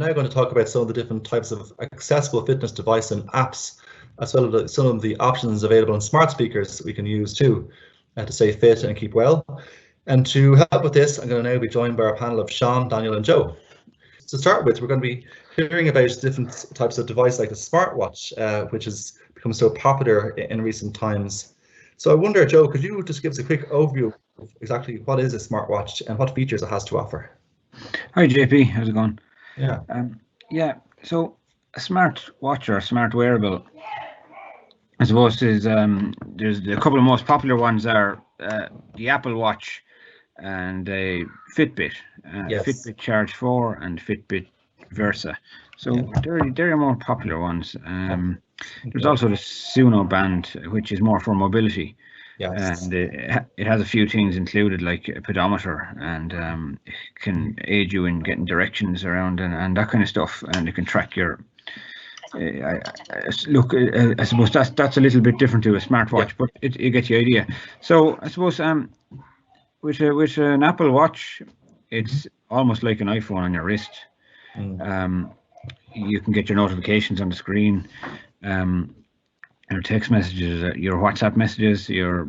now going to talk about some of the different types of accessible fitness device and apps, as well as some of the options available in smart speakers that we can use too, to stay fit and keep well. And to help with this, I'm going to now be joined by our panel of Sean, Daniel, and Joe. To start with, we're going to be hearing about different types of device like the smartwatch, which has become so popular in recent times. So I wonder, Joe, could you just give us a quick overview of exactly what is a smartwatch and what features it has to offer? Hi JP, how's it going? Yeah. So a smart watch or a smart wearable, I suppose, is there's a couple of most popular ones are the Apple Watch and a Fitbit, Yes. Fitbit Charge 4 and Fitbit Versa. So they're more popular ones. There's also the Suno band, which is more for mobility. Yes. And it has a few things included, like a pedometer, and it can aid you in getting directions around and that kind of stuff, and it can track your I suppose that's a little bit different to a smartwatch, but you get the idea. So I suppose with an Apple Watch, it's almost like an iPhone on your wrist. You can get your notifications on the screen, your text messages, your WhatsApp messages, your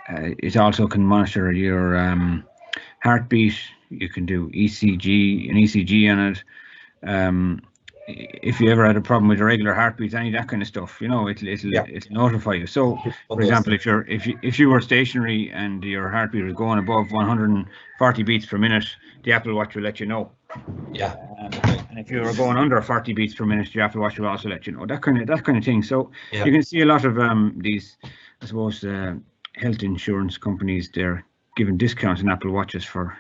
it also can monitor your heartbeat. You can do an ECG on it. If you ever had a problem with your regular heartbeat, any of that kind of stuff, it'll notify you. So, for example, if you were stationary and your heartbeat was going above 140 beats per minute, the Apple Watch will let you know. Yeah. And if you were going under 40 beats per minute, the Apple Watch will also let you know. That kind of thing. So you can see a lot of these, I suppose, health insurance companies, they're giving discounts on Apple Watches for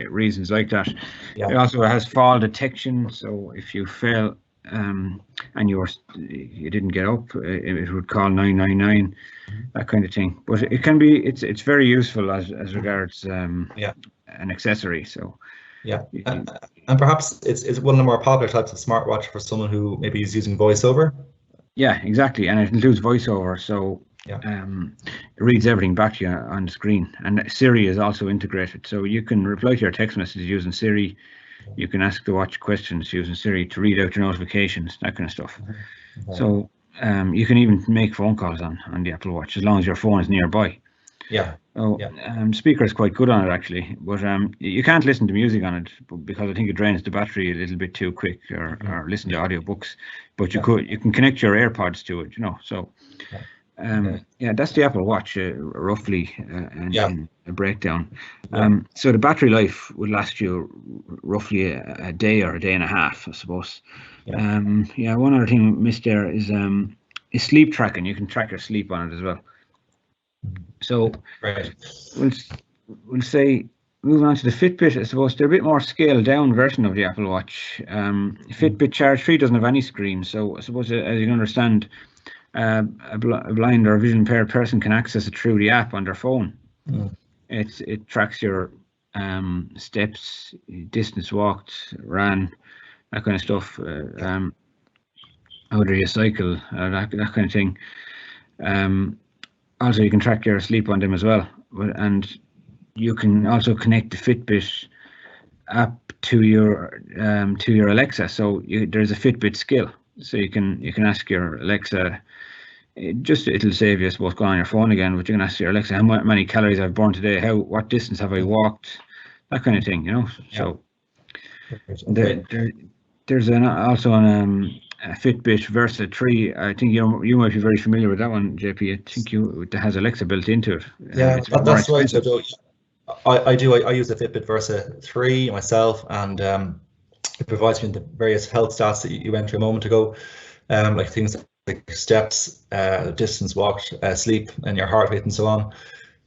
reasons like that. It also has fall detection, so if you fell and you didn't get up, it would call 999, that kind of thing. But it can be, it's very useful as regards an accessory. So and perhaps it's one of the more popular types of smartwatch for someone who maybe is using voiceover. Yeah, exactly, and it includes voiceover, so it reads everything back to you on the screen, and Siri is also integrated, so you can reply to your text messages using Siri. You can ask the watch questions using Siri to read out your notifications, that kind of stuff. So you can even make phone calls on the Apple Watch as long as your phone is nearby. Speaker is quite good on it actually, but you can't listen to music on it because I think it drains the battery a little bit too quick, or listen to audiobooks. But you can connect your AirPods to it, so. That's the Apple Watch roughly, in a breakdown. So the battery life would last you roughly a day or a day and a half, I suppose. One other thing missed there is sleep tracking. You can track your sleep on it as well. So we'll say, moving on to the Fitbit, I suppose they're a bit more scaled down version of the Apple Watch. Fitbit Charge 3 doesn't have any screen, so I suppose, as you can understand, a blind or vision impaired person can access it through the app on their phone. It tracks your steps, distance walked, ran, that kind of stuff. Whether you cycle, that kind of thing. Also, you can track your sleep on them as well, and you can also connect the Fitbit app to your Alexa. So there's a Fitbit skill, so you can ask your Alexa. It'll save you, I suppose, going on your phone again, but you can ask your Alexa how many calories I've burned today, what distance have I walked, that kind of thing, So there's also a Fitbit Versa 3. I think you might be very familiar with that one, JP. I think it has Alexa built into it. That's right. So I do. I use the Fitbit Versa 3 myself, and it provides me the various health stats that you went through a moment ago, like things like steps, distance walked, sleep, and your heart rate, and so on.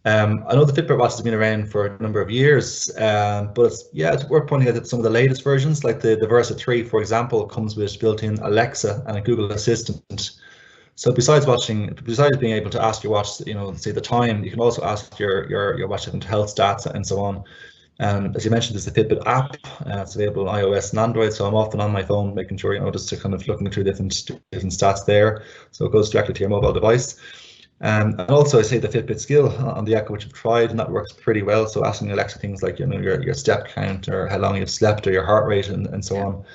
I know the Fitbit watch has been around for a number of years, but it's worth pointing out that some of the latest versions, like the Versa 3, for example, comes with built-in Alexa and a Google Assistant. So besides being able to ask your watch, say the time, you can also ask your watch different health stats and so on. As you mentioned, there's the Fitbit app. It's available on iOS and Android, so I'm often on my phone making sure, just to kind of looking through different stats there. So it goes directly to your mobile device. And also, I say the Fitbit skill on the Echo, which I've tried, and that works pretty well. So asking Alexa things like, your step count, or how long you've slept, or your heart rate, and so on.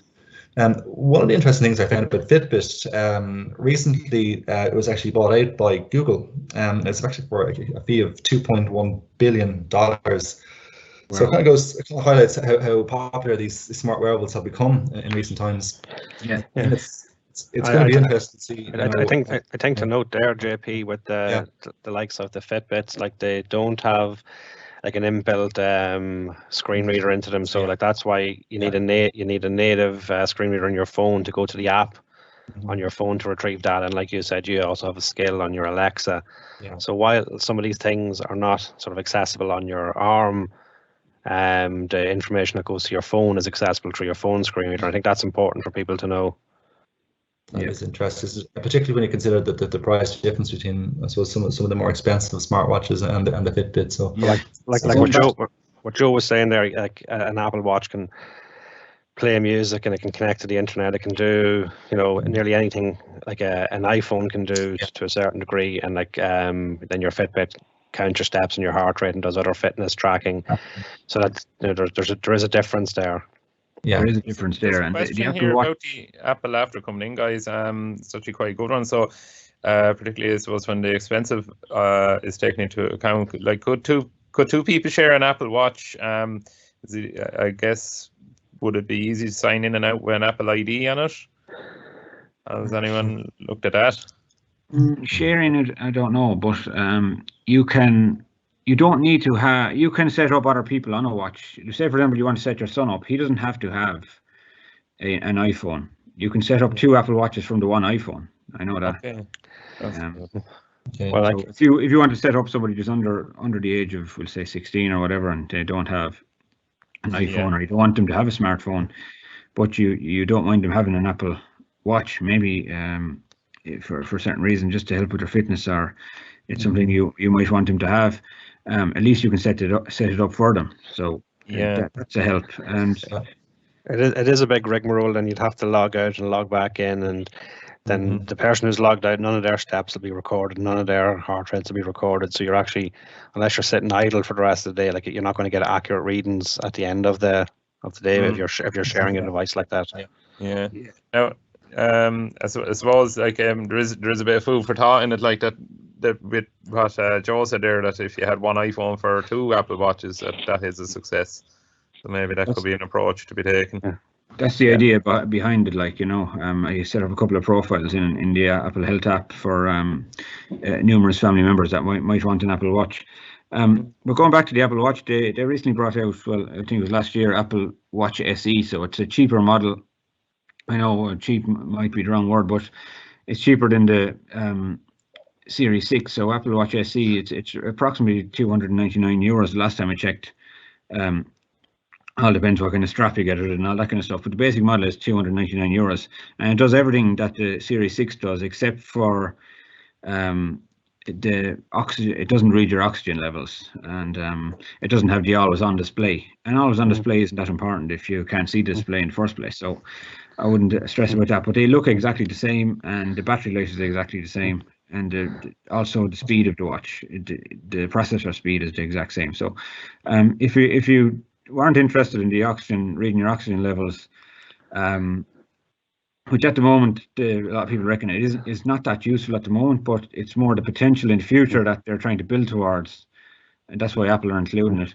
One of the interesting things I found about Fitbit, recently it was actually bought out by Google. It's actually for a fee of $2.1 billion. So it kind of highlights how popular these smart wearables have become in recent times. Yeah. It's going to be interesting to see. I think to note there, JP, with the likes of the Fitbits, like they don't have like an inbuilt screen reader into them, so like that's why you need a native screen reader on your phone to go to the app on your phone to retrieve data. And like you said, you also have a skill on your Alexa. So while some of these things are not sort of accessible on your arm, the information that goes to your phone is accessible through your phone screen reader. I think that's important for people to know. That is interesting, particularly when you consider the price difference between, I suppose, some of the more expensive smartwatches and the Fitbit. So like what Joe was saying there, like an Apple Watch can play music and it can connect to the internet. It can do nearly anything like an iPhone can do to a certain degree, and like then your Fitbit counts your steps and your heart rate and does other fitness tracking. So that there is a difference there. There is a difference there. And the Apple Watch, about the Apple after coming in, guys, it's actually quite a good one. So particularly I suppose when the expensive is taken into account, like could two people share an Apple Watch? I guess, would it be easy to sign in and out with an Apple ID on it? Has anyone looked at that? Sharing it, I don't know, but you don't need to have, you can set up other people on a watch. Say, for example, you want to set your son up. He doesn't have to have an iPhone. You can set up 2 Apple Watches from the one iPhone. I know that. Okay. Well, so if you want to set up somebody just under the age of, we'll say 16 or whatever, and they don't have an iPhone, or you don't want them to have a smartphone, but you don't mind them having an Apple Watch, maybe for a certain reason, just to help with their fitness, or it's something you might want them to have. At least you can set it up for them. So that's a help. And it is a big rigmarole, and you'd have to log out and log back in, and then the person who's logged out, none of their steps will be recorded, none of their heart rates will be recorded. So you're actually, unless you're sitting idle for the rest of the day, like you're not going to get accurate readings at the end of the day if you're sharing a device like that. Now, I suppose like there is a bit of food for thought in it, like that with what Joe said there, that if you had one iPhone for 2 Apple Watches, that is a success. So maybe that could be an approach to be taken. That's the idea behind it. Like, I set up a couple of profiles in the Apple Health app for numerous family members that might want an Apple Watch. But going back to the Apple Watch, they recently brought out, well, I think it was last year, Apple Watch SE. So it's a cheaper model. I know cheap might be the wrong word, but it's cheaper than the Series 6. So Apple Watch SE, it's approximately €299 the last time I checked. All depends what kind of strap you get it and all that kind of stuff. But the basic model is €299, and it does everything that the Series 6 does, except for the oxygen. It doesn't read your oxygen levels, and it doesn't have the always on display. And always on display isn't that important if you can't see the display in the first place. So I wouldn't stress about that. But they look exactly the same, and the battery life is exactly the same, and also the speed of the watch, the processor speed is the exact same. So if you weren't interested in the oxygen, reading your oxygen levels, which at the moment a lot of people reckon it is not that useful at the moment, but it's more the potential in the future that they're trying to build towards, and that's why Apple are including it.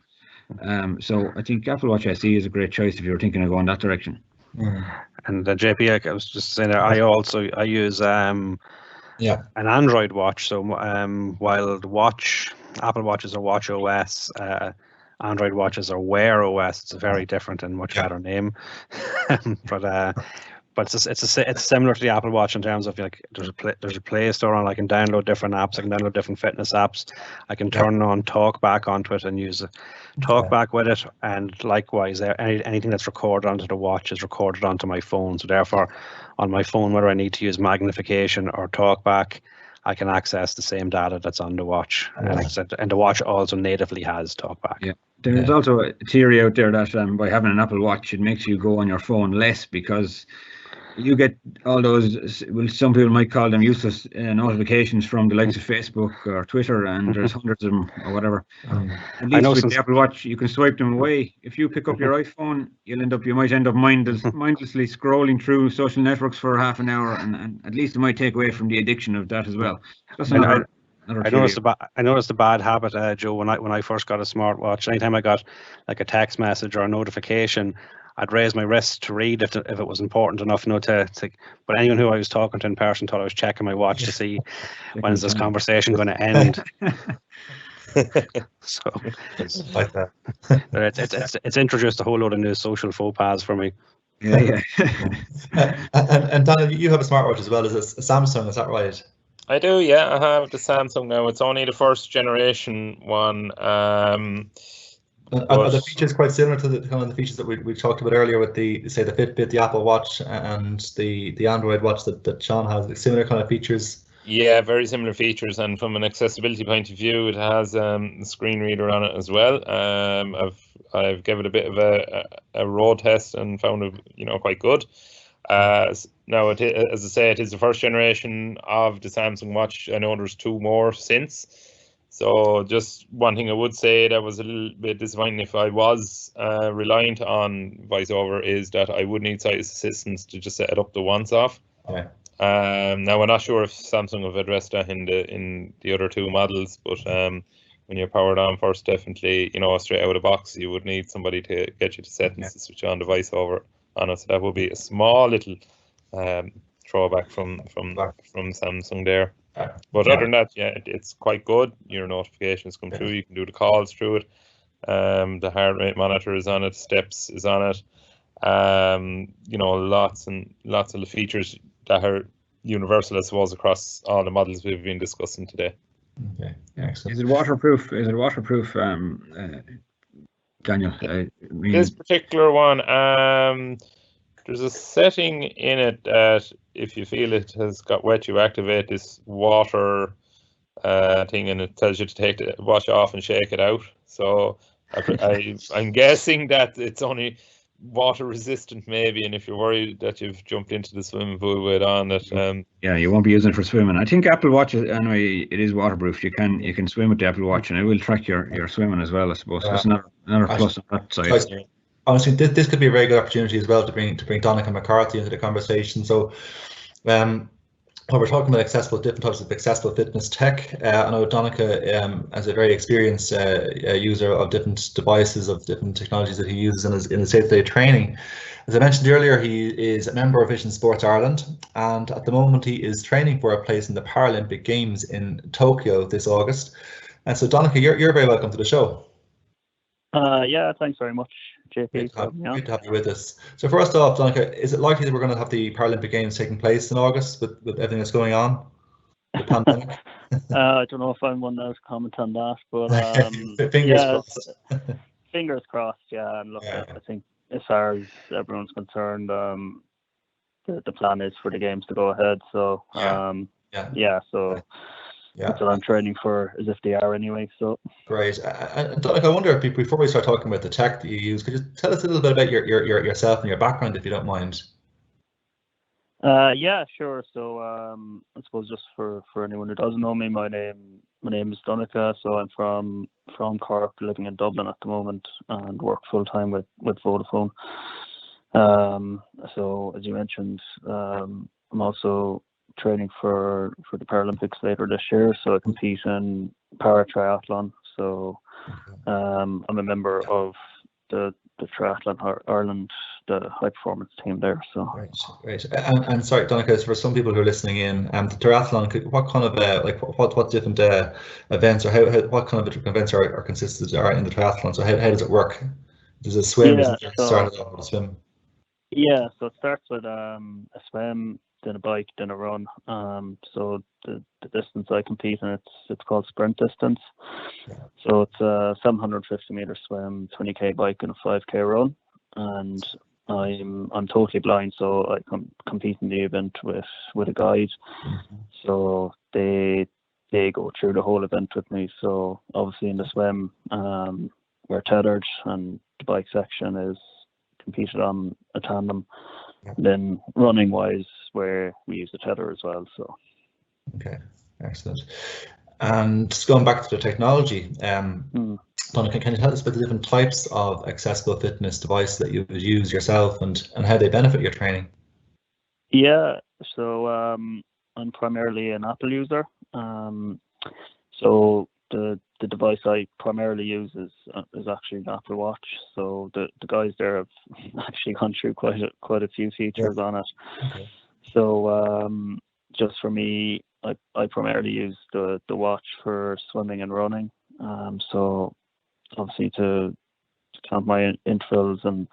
So I think Apple Watch SE is a great choice if you're thinking of going that direction. And JP, I was just saying that I use an Android watch. So while the Apple Watches are Watch OS, Android watches are Wear OS. It's a very different and much better name, but it's similar to the Apple Watch in terms of like there's a Play Store on. I can download different apps. I can download different fitness apps. I can turn on TalkBack onto it and use TalkBack with it. And likewise, anything that's recorded onto the watch is recorded onto my phone. So therefore, on my phone, whether I need to use magnification or TalkBack, I can access the same data that's on the watch. And the watch also natively has TalkBack. Yeah. There's also a theory out there that by having an Apple Watch, it makes you go on your phone less, because you get all those, well, some people might call them useless notifications from the likes of Facebook or Twitter, and there's hundreds of them or whatever. At least with the Apple Watch, you can swipe them away. If you pick up your iPhone, you might end up mindlessly scrolling through social networks for half an hour, and at least it might take away from the addiction of that as well. That's I noticed a bad habit, Joe, when I first got a smartwatch. Anytime I got like a text message or a notification, I'd raise my wrist to read if it was important enough, but anyone who I was talking to in person thought I was checking my watch to see when is this conversation going to end. So It's like that. it's introduced a whole load of new social faux pas for me. Yeah. And Daniel, you have a smartwatch as well as a Samsung, is that right? I do, yeah. I have the Samsung now. It's only the first generation one. Are the features quite similar to the kind of the features that we talked about earlier with the Fitbit, the Apple Watch, and the Android watch that Sean has? Similar kind of features? Yeah, very similar features, and from an accessibility point of view, it has a screen reader on it as well. I've given it a bit of a road test and found it quite good. Now, as I say, it is the first generation of the Samsung Watch. I know there's two more since. So just one thing I would say that was a little bit disappointing if I was reliant on VoiceOver is that I would need Sight Assistance to just set it up the once off. Yeah. Now I'm not sure if Samsung have addressed that in the other two models, but when you're powered on first, definitely straight out of the box you would need somebody to get you to settings to switch on the VoiceOver on it. So that would be a small little throwback from Samsung there. But other than that, yeah, it's quite good. Your notifications come through. You can do the calls through it. The heart rate monitor is on it. Steps is on it. Lots and lots of the features that are universal, I suppose, across all the models we've been discussing today. Okay, excellent. Is it waterproof? Daniel? This particular one, there's a setting in it that if you feel it has got wet, you activate this water thing, and it tells you to take the watch off and shake it out. So I'm guessing that it's only water resistant, maybe, and if you're worried that you've jumped into the swimming pool with it on it, yeah, you won't be using it for swimming. I think Apple Watch anyway, it is waterproof. You can swim with the Apple Watch, and it will track your swimming as well, I suppose. That's another plus on that side. Honestly, this could be a very good opportunity as well to bring Donnacha and McCarthy into the conversation. So, when we're talking about different types of accessible fitness tech, I know Donnacha, as a very experienced user of different devices, of different technologies that he uses in his day-to-day training. As I mentioned earlier, he is a member of Vision Sports Ireland, and at the moment he is training for a place in the Paralympic Games in Tokyo this August. And so, Donnacha, you're very welcome to the show. Yeah, thanks very much, JP. Great to have you with us. So first off, Donnacha, is it likely that we're going to have the Paralympic Games taking place in August with everything that's going on? The pandemic? I don't know if I'm one that comment on that, but fingers crossed. Fingers crossed, yeah. And look, I think as far as everyone's concerned, the plan is for the games to go ahead. So that's what I'm training for, as if they are anyway. So great. And Donnacha, I wonder, before we start talking about the tech that you use, could you tell us a little bit about yourself and your background, if you don't mind? Yeah, sure. So I suppose just for anyone who doesn't know me, my name is Donnacha. So I'm from Cork, living in Dublin at the moment, and work full time with Vodafone. So as you mentioned, I'm also training for the Paralympics later this year. So I compete in para triathlon. So I'm a member of the Triathlon Ireland, the high performance team there. So great. And sorry, Donnacha, for some people who are listening in, the triathlon, what kind of what different events, or what kind of events are consisted in the triathlon? So how does it work? Does it swim? Started off with a swim? Yeah, so it starts with a swim, then a bike, then a run. So the distance I compete in, it's called sprint distance. So it's a 750 meter swim, 20k bike, and a 5k run. And I'm totally blind, so I compete in the event with a guide. So they go through the whole event with me. So obviously in the swim, we're tethered, and the bike section is competed on a tandem. Then running wise, where we use the tether as well. So. Okay, excellent. And just going back to the technology, Donnacha, can you tell us about the different types of accessible fitness devices that you would use yourself and how they benefit your training? Yeah, so I'm primarily an Apple user. So the device I primarily use is actually the Apple Watch. So the guys there have actually gone through quite a few features on it. Okay. So just for me, I primarily use the watch for swimming and running. So obviously to count my intervals and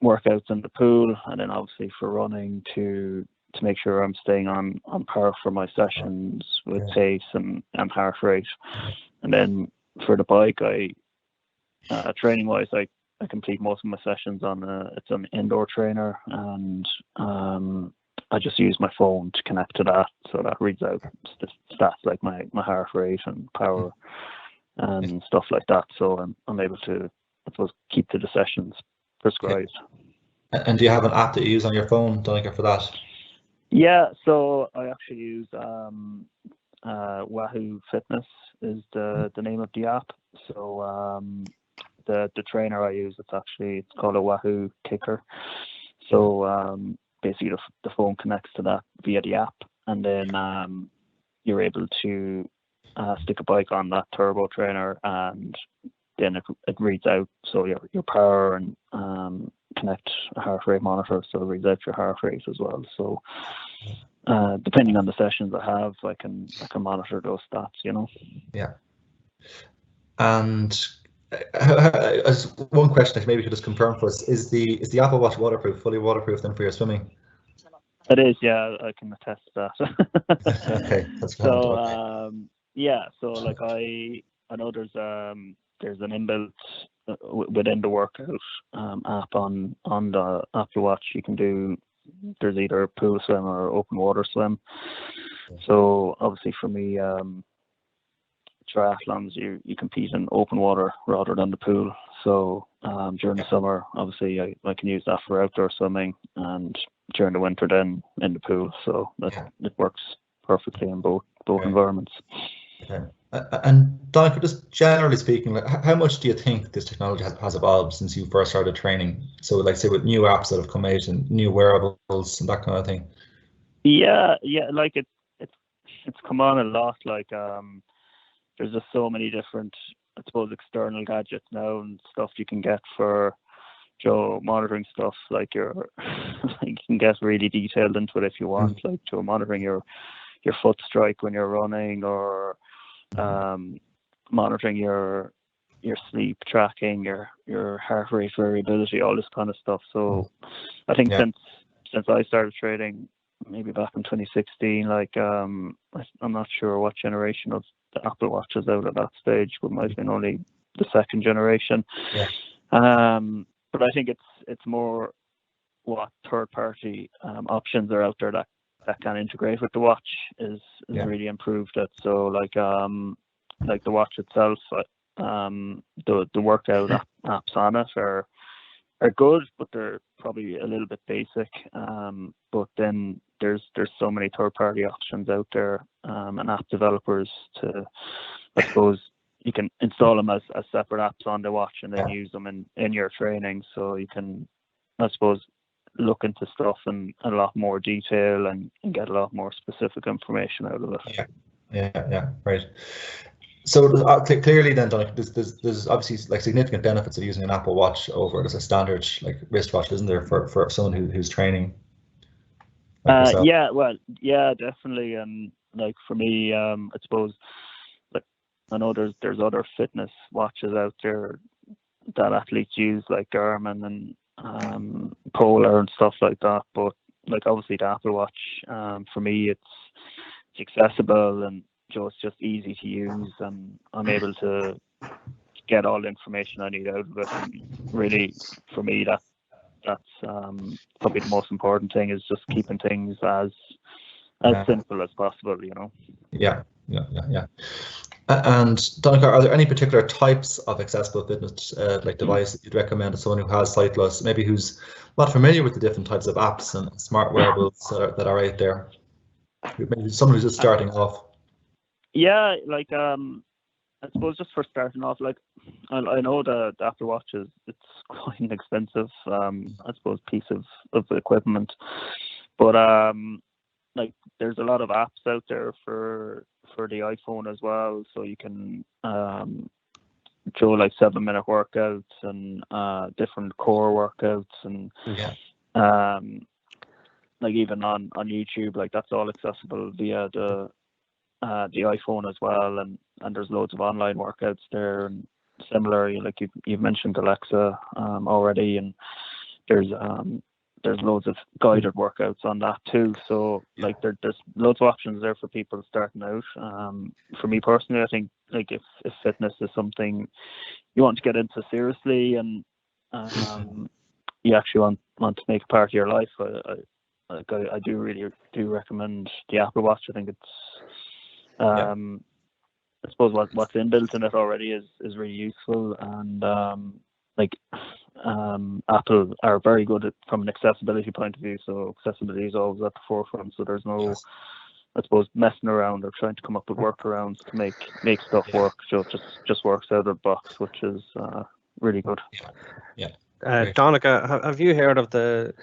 workouts in the pool, and then obviously for running to make sure I'm staying on par for my sessions with pace and heart rate. And then for the bike, training wise, I complete most of my sessions on it's an indoor trainer, and I just use my phone to connect to that, so that reads out stats like my heart rate and power and stuff like that. So I'm able to, I suppose, keep to the sessions prescribed. And do you have an app that you use on your phone, Donnacha, for that? Yeah, so I actually use Wahoo Fitness is the name of the app. So the trainer I use, it's called a Wahoo Kicker. So basically the phone connects to that via the app, and then you're able to stick a bike on that turbo trainer, and then it reads out so your power and connect a heart rate monitor, so it reads out your heart rate as well. So depending on the sessions I have, I can monitor those stats, Yeah. And as one question, maybe you could just confirm for us, is the Apple Watch waterproof, fully waterproof then for your swimming? It is, yeah, I can attest to that. Okay, that's good. So yeah, so like I know there's an inbuilt within the workout app on the Apple Watch. You can do, there's either pool swim or open water swim. So obviously for me, triathlons, you compete in open water rather than the pool. So during the summer, obviously I can use that for outdoor swimming, and during the winter then in the pool. So it works perfectly in both environments. Okay. And Donnacha, just generally speaking, like, how much do you think this technology has evolved since you first started training? So like say with new apps that have come out and new wearables and that kind of thing. Yeah, like it's come on a lot. Like there's just so many different, I suppose, external gadgets now and stuff you can get for monitoring stuff. Like you can get really detailed into it if you want, like monitoring your foot strike when you're running, or monitoring your sleep, tracking your heart rate variability, all this kind of stuff. So I think since I started trading, maybe back in 2016, like I'm not sure what generation of the Apple Watch is out at that stage, but might have been only the second generation. But I think it's more what third-party options are out there that can integrate with the watch is really improved it. So like the watch itself, the workout apps on it are good, but they're probably a little bit basic. But then there's so many third-party options out there, and app developers to, I suppose, you can install them as separate apps on the watch and then use them in your training. So you can, I suppose, look into stuff in a lot more detail and get a lot more specific information out of it. Yeah, right. So clearly then, Donnacha, there's obviously like significant benefits of using an Apple Watch over just a standard like wristwatch, isn't there, for someone who's training? Like definitely. And like for me, I suppose, like I know there's other fitness watches out there that athletes use, like Garmin and Polar and stuff like that. But like obviously the Apple Watch, for me, it's accessible and it's just easy to use, and I'm able to get all the information I need out of it. And really, for me, that's probably the most important thing, is just keeping things as simple as possible, Yeah. And Donnacha, are there any particular types of accessible fitness like device that you'd recommend to someone who has sight loss, maybe who's not familiar with the different types of apps and smart wearables that are out there? Maybe someone who's just starting off. Yeah, like I suppose just for starting off, like I know the Apple Watch it's quite an expensive I suppose piece of equipment, but like there's a lot of apps out there for the iPhone as well, so you can show like 7-minute workouts and different core workouts and like even on YouTube, like that's all accessible via the iPhone as well, and there's loads of online workouts there, and similarly, like you've mentioned Alexa already, and there's loads of guided workouts on that too. So like there's loads of options there for people starting out. For me personally, I think like if fitness is something you want to get into seriously and you actually want to make a part of your life, I do really recommend the Apple Watch. I think it's I suppose what's inbuilt in it already is really useful, and Apple are very good from an accessibility point of view. So accessibility is always at the forefront. So there's no, I suppose, messing around or trying to come up with workarounds to make stuff work. So it just works out of the box, which is really good. Yeah. Donnacha, have you heard of the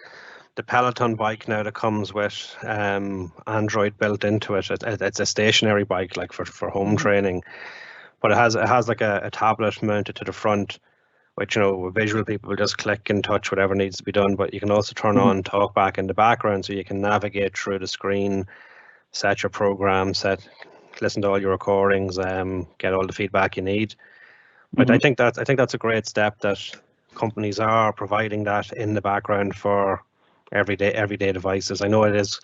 Peloton bike now that comes with Android built into it? It's a stationary bike, like for home training, but it has like a tablet mounted to the front, which, you know, visual people will just click and touch whatever needs to be done. But you can also turn on talk back in the background, so you can navigate through the screen, set your program, listen to all your recordings, get all the feedback you need. But I think that's a great step that companies are providing that in the background for everyday devices. I know it's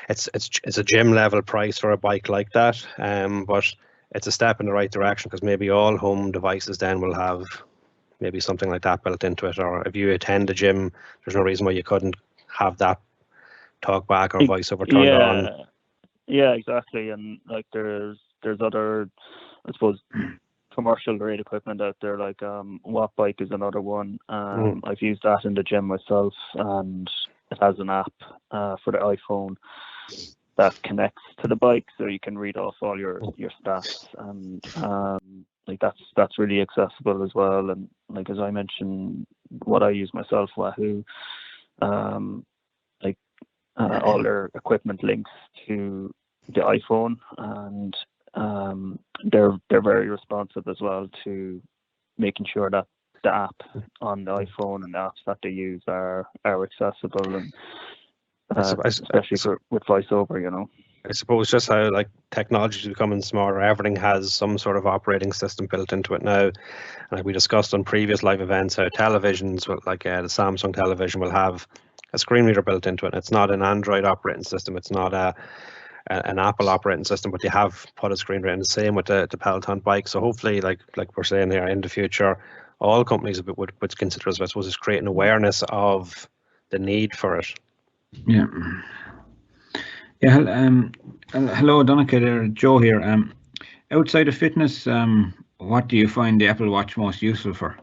a gym level price for a bike like that, but it's a step in the right direction, because maybe all home devices then will have maybe something like that built into it. Or if you attend a gym, there's no reason why you couldn't have that talk back or voiceover turned on. Yeah, exactly. And like there's other, I suppose, commercial grade equipment out there, like Watt Bike is another one. I've used that in the gym myself, and it has an app for the iPhone that connects to the bike, so you can read off all your stats, and like that's really accessible as well. And like as I mentioned, what I use myself, Wahoo, all their equipment links to the iPhone, and they're very responsive as well to making sure that the app on the iPhone and the apps that they use are accessible, and especially with voiceover, you know. I suppose just how like technology is becoming smarter, everything has some sort of operating system built into it now. And like we discussed on previous live events, how televisions, like the Samsung television, will have a screen reader built into it. And it's not an Android operating system, it's not an Apple operating system, but you have put a screen reader in. The same with the Peloton bike. So hopefully, like we're saying here, in the future, all companies would consider, I suppose, is creating awareness of the need for it. Yeah. Yeah. Hello, Donnacha. There, Joe here. Outside of fitness, what do you find the Apple Watch most useful for?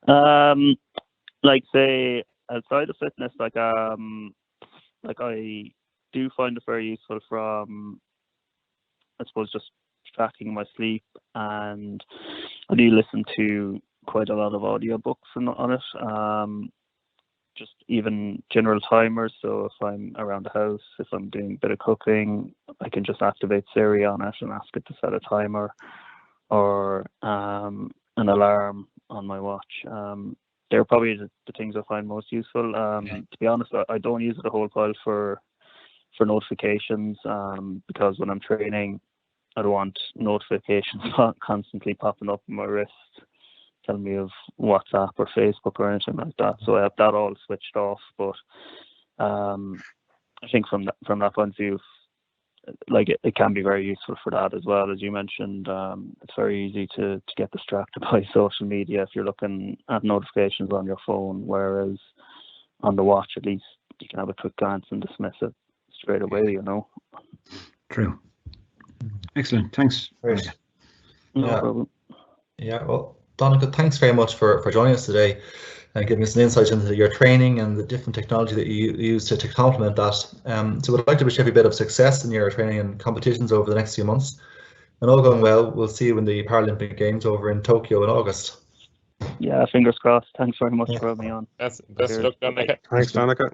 Like say outside of fitness, like I do find it very useful from, I suppose, just tracking my sleep, and I do listen to quite a lot of audiobooks on it. Just even general timers. So if I'm around the house, if I'm doing a bit of cooking, I can just activate Siri on it and ask it to set a timer or an alarm on my watch. They're probably the things I find most useful. To be honest, I don't use it a whole pile for notifications, because when I'm training, I don't want notifications constantly popping up on my wrist telling me of WhatsApp or Facebook or anything like that. So I have that all switched off. But I think from that point of view, like it can be very useful for that as well. As you mentioned, it's very easy to get distracted by social media if you're looking at notifications on your phone, whereas on the watch, at least you can have a quick glance and dismiss it straight away, you know. True. Excellent. Thanks. Great. No Yeah. problem. Yeah, well, Donnacha, thanks very much for joining us today and giving us an insight into your training and the different technology that you use to complement that. So we'd like to wish you every bit of success in your training and competitions over the next few months. And all going well, we'll see you in the Paralympic Games over in Tokyo in August. Yeah, fingers crossed. Thanks very much for having me on. Best of luck, Donnacha. Thanks, Donnacha.